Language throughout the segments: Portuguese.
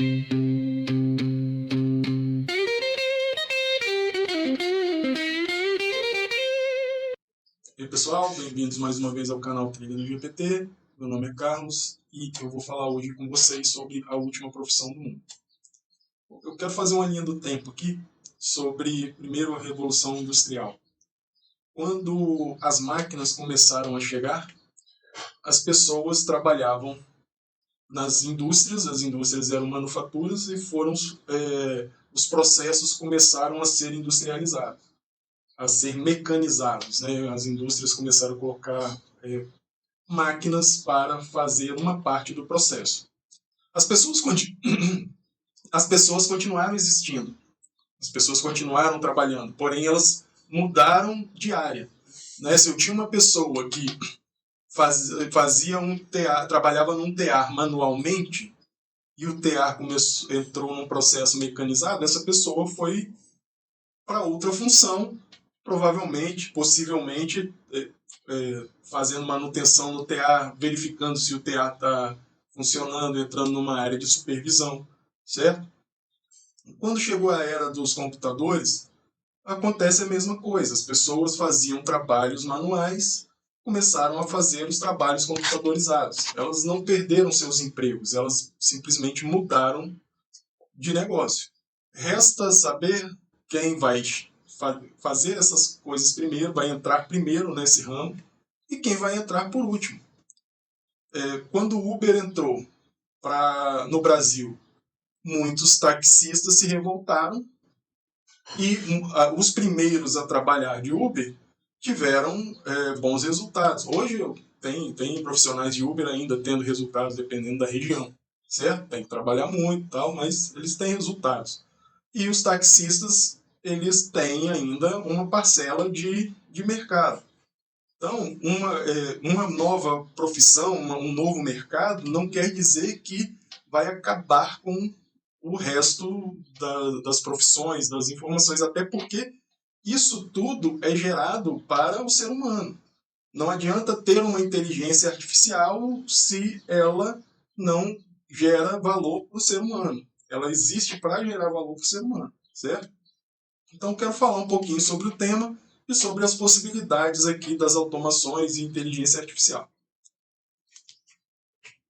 E aí, pessoal, bem-vindos mais uma vez ao canal Trilha no GPT. Meu nome é Carlos e eu vou falar hoje com vocês sobre a última profissão do mundo. Eu quero fazer uma linha do tempo aqui sobre, primeiro, a Revolução Industrial. Quando as máquinas começaram a chegar, as pessoas trabalhavam nas indústrias, as indústrias eram manufaturas e os processos começaram a ser industrializados, a ser mecanizados, né? As indústrias começaram a colocar máquinas para fazer uma parte do processo. As pessoas continuaram existindo, as pessoas continuaram trabalhando, porém elas mudaram de área. Né? Se eu tinha uma pessoa que trabalhava num tear manualmente e o tear entrou num processo mecanizado, essa pessoa foi para outra função, provavelmente, possivelmente, fazendo manutenção no tear, verificando se o tear está funcionando, entrando numa área de supervisão, certo? Quando chegou a era dos computadores, acontece a mesma coisa. As pessoas faziam trabalhos manuais, começaram a fazer os trabalhos computadorizados. Elas não perderam seus empregos, elas simplesmente mudaram de negócio. Resta saber quem vai fazer essas coisas primeiro, vai entrar primeiro nesse ramo, e quem vai entrar por último. Quando o Uber entrou no Brasil, muitos taxistas se revoltaram e os primeiros a trabalhar de Uber tiveram bons resultados. Hoje tem profissionais de Uber ainda tendo resultados dependendo da região, certo? Tem que trabalhar muito e tal, mas eles têm resultados. E os taxistas, eles têm ainda uma parcela de mercado. Então, uma nova profissão, um novo mercado, não quer dizer que vai acabar com o resto das profissões, das informações, até porque isso tudo é gerado para o ser humano. Não adianta ter uma inteligência artificial se ela não gera valor para o ser humano. Ela existe para gerar valor para o ser humano, certo? Então, quero falar um pouquinho sobre o tema e sobre as possibilidades aqui das automações e inteligência artificial.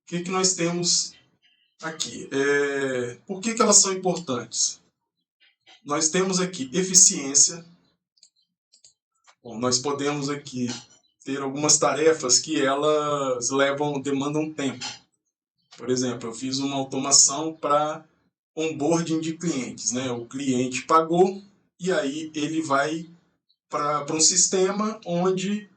O que nós temos aqui? Por que elas são importantes? Nós temos aqui eficiência. Bom, nós podemos aqui ter algumas tarefas que elas demandam tempo. Por exemplo, eu fiz uma automação para onboarding de clientes, né? O cliente pagou e aí ele vai para um sistema onde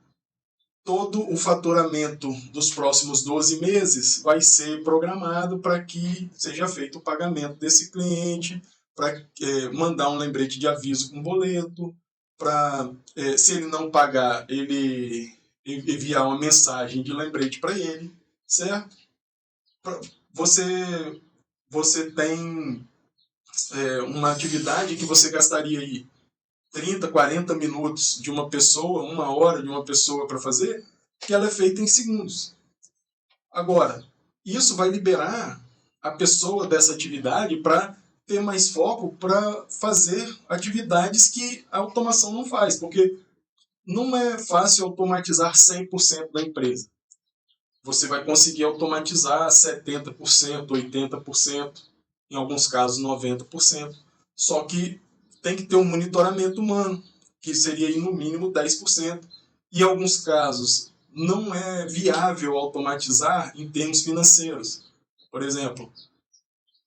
todo o faturamento dos próximos 12 meses vai ser programado para que seja feito o pagamento desse cliente, para mandar um lembrete de aviso com boleto, para, se ele não pagar, ele enviar uma mensagem de lembrete para ele, certo? Você tem uma atividade que você gastaria aí 30, 40 minutos de uma pessoa, 1 hora de uma pessoa para fazer, que ela é feita em segundos. Agora, isso vai liberar a pessoa dessa atividade para ter mais foco para fazer atividades que a automação não faz, porque não é fácil automatizar 100% da empresa. Você vai conseguir automatizar 70%, 80%, em alguns casos 90%, só que tem que ter um monitoramento humano, que seria aí, no mínimo 10%. Em alguns casos, não é viável automatizar em termos financeiros. Por exemplo,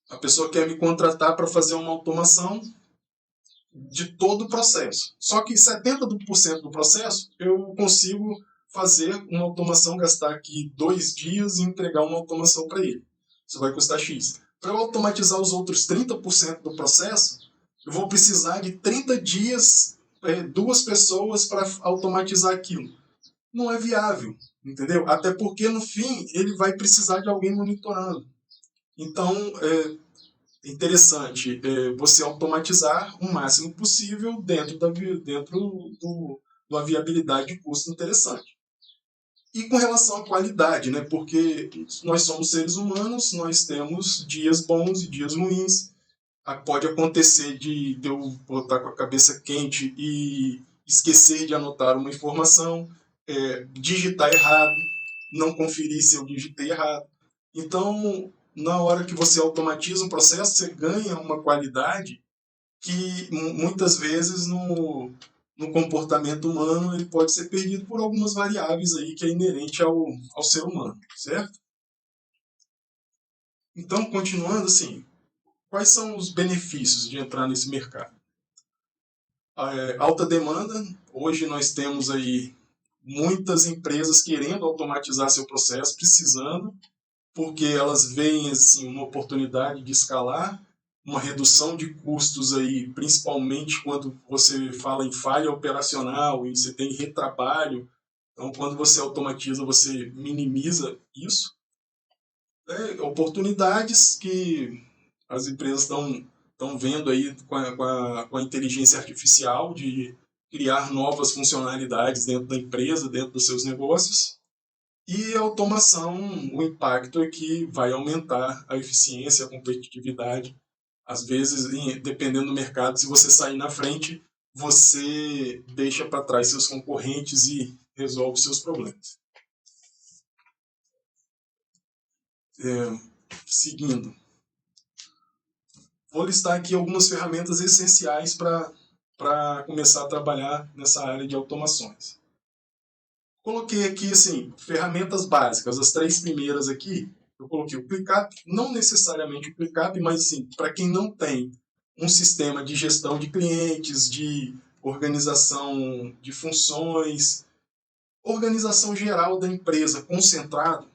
a pessoa quer me contratar para fazer uma automação de todo o processo. Só que 70% do processo eu consigo fazer uma automação, gastar aqui 2 dias e entregar uma automação para ele. Isso vai custar X. Para eu automatizar os outros 30% do processo, eu vou precisar de 30 dias, 2 pessoas para automatizar aquilo. Não é viável, entendeu? Até porque, no fim, ele vai precisar de alguém monitorando. Então, é interessante você automatizar o máximo possível dentro de uma viabilidade de custo interessante. E com relação à qualidade, né? Porque nós somos seres humanos, nós temos dias bons e dias ruins. Pode acontecer de eu botar com a cabeça quente e esquecer de anotar uma informação, digitar errado, não conferir se eu digitei errado. Então, na hora que você automatiza um processo, você ganha uma qualidade que muitas vezes no comportamento humano ele pode ser perdido por algumas variáveis aí que é inerente ao ser humano, certo? Então, continuando assim, quais são os benefícios de entrar nesse mercado? Alta demanda. Hoje nós temos aí muitas empresas querendo automatizar seu processo, precisando, porque elas veem assim, uma oportunidade de escalar, uma redução de custos aí, principalmente quando você fala em falha operacional e você tem retrabalho. Então, quando você automatiza, você minimiza isso. Oportunidades que as empresas estão vendo aí com a inteligência artificial de criar novas funcionalidades dentro da empresa, dentro dos seus negócios. E a automação, o impacto é que vai aumentar a eficiência, a competitividade. Às vezes, dependendo do mercado, se você sair na frente, você deixa para trás seus concorrentes e resolve seus problemas. Seguindo. Vou listar aqui algumas ferramentas essenciais para começar a trabalhar nessa área de automações. Coloquei aqui, assim, ferramentas básicas. As 3 primeiras aqui, eu coloquei o ClickUp, não necessariamente o ClickUp, mas sim, para quem não tem um sistema de gestão de clientes, de organização de funções, organização geral da empresa concentrado,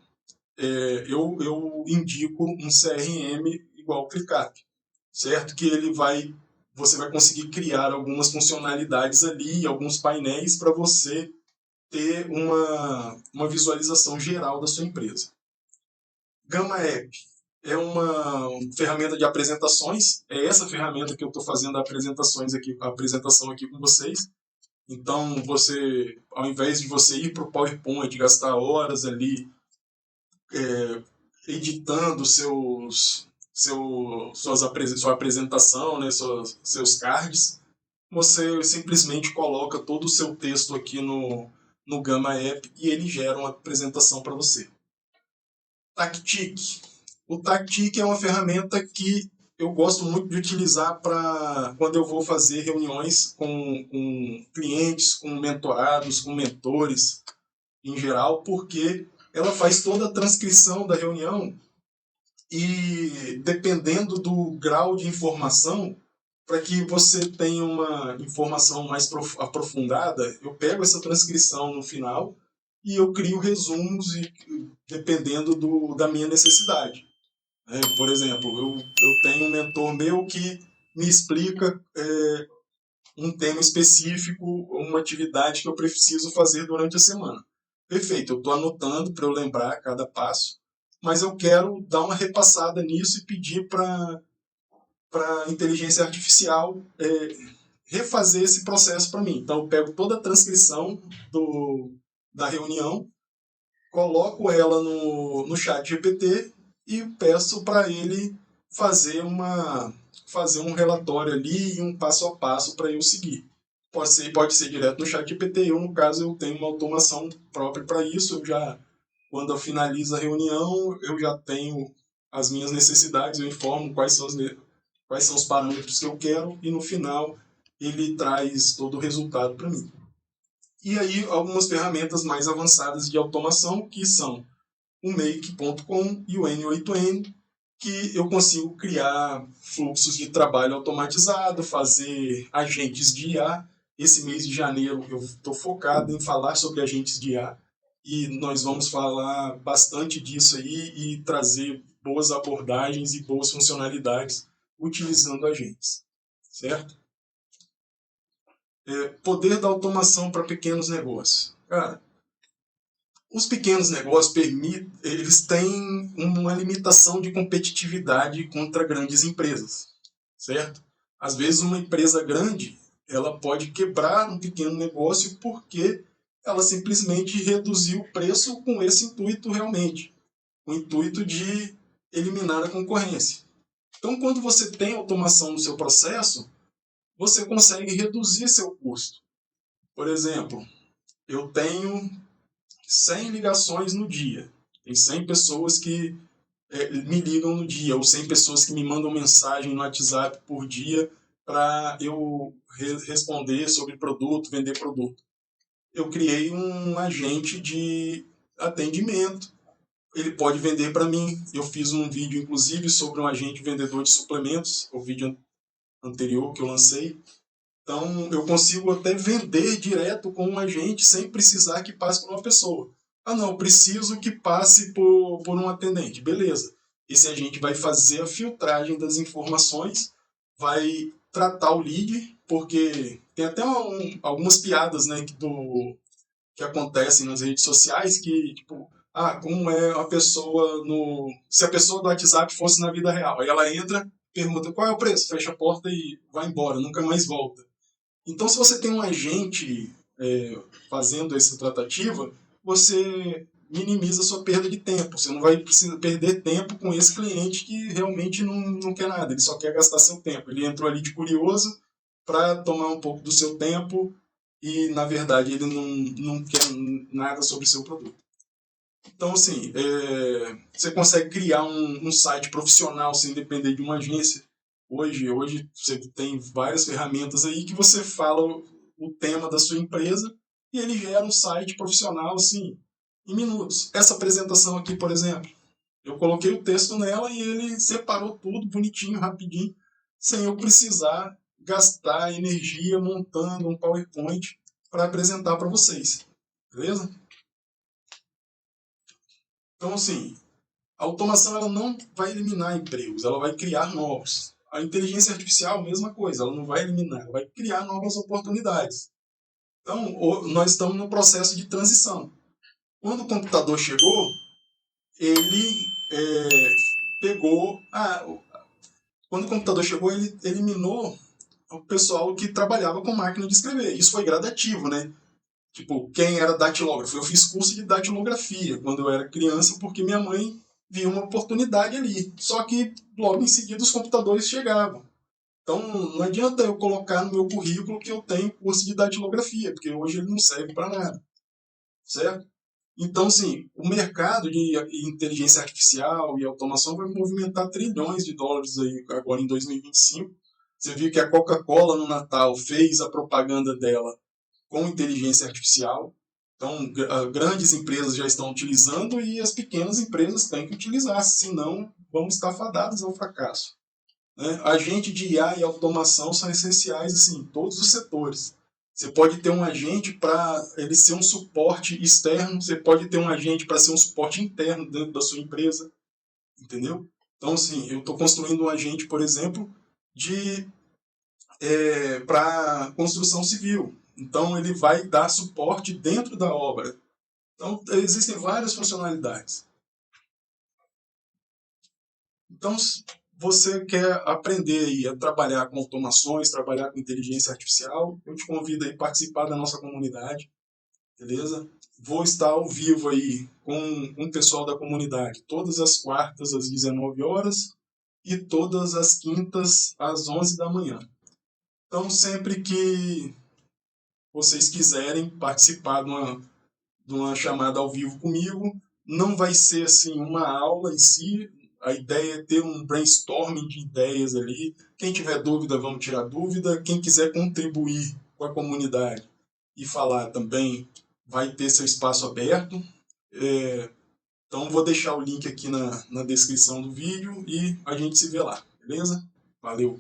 eu indico um CRM igual ao ClickUp, certo? Que você vai conseguir criar algumas funcionalidades ali, alguns painéis para você ter uma visualização geral da sua empresa. Gamma App é uma ferramenta de apresentações, é essa ferramenta que eu estou fazendo a apresentação aqui com vocês. Então, ao invés de você ir para o PowerPoint, gastar horas ali editando sua apresentação, né, seus cards, você simplesmente coloca todo o seu texto aqui no Gamma App e ele gera uma apresentação para você. Tactic. O Tactic é uma ferramenta que eu gosto muito de utilizar para quando eu vou fazer reuniões com clientes, com mentorados, com mentores em geral, porque ela faz toda a transcrição da reunião e dependendo do grau de informação, para que você tenha uma informação mais aprofundada, eu pego essa transcrição no final e eu crio resumos dependendo da minha necessidade. Por exemplo, eu tenho um mentor meu que me explica um tema específico, uma atividade que eu preciso fazer durante a semana. Perfeito, eu estou anotando para eu lembrar cada passo, mas eu quero dar uma repassada nisso e pedir para a inteligência artificial refazer esse processo para mim. Então, eu pego toda a transcrição da reunião, coloco ela no chat GPT e peço para ele fazer um relatório ali e um passo a passo para eu seguir. Pode ser direto no chat GPT, no caso, eu tenho uma automação própria para isso. Quando eu finalizo a reunião, eu já tenho as minhas necessidades, eu informo quais são os parâmetros que eu quero e no final ele traz todo o resultado para mim. E aí algumas ferramentas mais avançadas de automação que são o Make.com e o N8N, que eu consigo criar fluxos de trabalho automatizado, fazer agentes de IA. Esse mês de janeiro eu estou focado em falar sobre agentes de IA e nós vamos falar bastante disso aí e trazer boas abordagens e boas funcionalidades utilizando agentes, certo? Poder da automação para pequenos negócios. Cara, os pequenos negócios eles têm uma limitação de competitividade contra grandes empresas, certo? Às vezes uma empresa grande ela pode quebrar um pequeno negócio porque ela simplesmente reduziu o preço com esse intuito realmente, o intuito de eliminar a concorrência. Então, quando você tem automação no seu processo, você consegue reduzir seu custo. Por exemplo, eu tenho 100 ligações no dia. Tem 100 pessoas que me ligam no dia, ou 100 pessoas que me mandam mensagem no WhatsApp por dia para eu responder sobre produto, vender produto. Eu criei um agente de atendimento. Ele pode vender para mim. Eu fiz um vídeo, inclusive, sobre um agente vendedor de suplementos, o vídeo anterior que eu lancei. Então, eu consigo até vender direto com um agente sem precisar que passe por uma pessoa. Ah, não, preciso que passe por um atendente. Beleza. Esse agente vai fazer a filtragem das informações, vai tratar o lead, porque tem até algumas piadas, né, que acontecem nas redes sociais que, tipo, como é a pessoa no... Se a pessoa do WhatsApp fosse na vida real. Aí ela entra, pergunta qual é o preço, fecha a porta e vai embora, nunca mais volta. Então, se você tem um agente fazendo essa tratativa, você minimiza a sua perda de tempo. Você não vai precisar perder tempo com esse cliente que realmente não quer nada, ele só quer gastar seu tempo. Ele entrou ali de curioso para tomar um pouco do seu tempo e, na verdade, ele não quer nada sobre o seu produto. Então, assim, você consegue criar um site profissional sem depender de uma agência. Hoje você tem várias ferramentas aí que você fala o tema da sua empresa e ele gera um site profissional, assim, em minutos. Essa apresentação aqui, por exemplo, eu coloquei o texto nela e ele separou tudo bonitinho, rapidinho, sem eu precisar gastar energia montando um PowerPoint para apresentar para vocês. Beleza? Então, assim, a automação ela não vai eliminar empregos, ela vai criar novos. A inteligência artificial, mesma coisa, ela não vai eliminar, ela vai criar novas oportunidades. Então, nós estamos num processo de transição. Quando o computador chegou, ele pegou... quando o computador chegou, ele eliminou o pessoal que trabalhava com máquina de escrever. Isso foi gradativo, né? Tipo, quem era datilógrafo? Eu fiz curso de datilografia quando eu era criança, porque minha mãe viu uma oportunidade ali. Só que logo em seguida os computadores chegavam. Então não adianta eu colocar no meu currículo que eu tenho curso de datilografia, porque hoje ele não serve para nada. Certo? Então, sim, o mercado de inteligência artificial e automação vai movimentar trilhões de dólares aí agora em 2025. Você viu que a Coca-Cola no Natal fez a propaganda dela com inteligência artificial. Então, grandes empresas já estão utilizando e as pequenas empresas têm que utilizar, senão vamos estar fadados ao fracasso. Né? Agente de IA e automação são essenciais assim, em todos os setores. Você pode ter um agente para ele ser um suporte externo, você pode ter um agente para ser um suporte interno dentro da sua empresa, entendeu? Então, assim, eu estou construindo um agente, por exemplo, para construção civil. Então, ele vai dar suporte dentro da obra. Então, existem várias funcionalidades. Então, se você quer aprender aí a trabalhar com automações, trabalhar com inteligência artificial, eu te convido aí a participar da nossa comunidade, beleza? Vou estar ao vivo aí com o pessoal da comunidade todas as quartas às 19 horas e todas as quintas às 11 da manhã. Então, sempre que vocês quiserem participar de uma chamada ao vivo comigo, não vai ser assim uma aula em si, a ideia é ter um brainstorming de ideias ali. Quem tiver dúvida, vamos tirar dúvida. Quem quiser contribuir com a comunidade e falar também, vai ter seu espaço aberto. Então, vou deixar o link aqui na descrição do vídeo e a gente se vê lá, beleza? Valeu!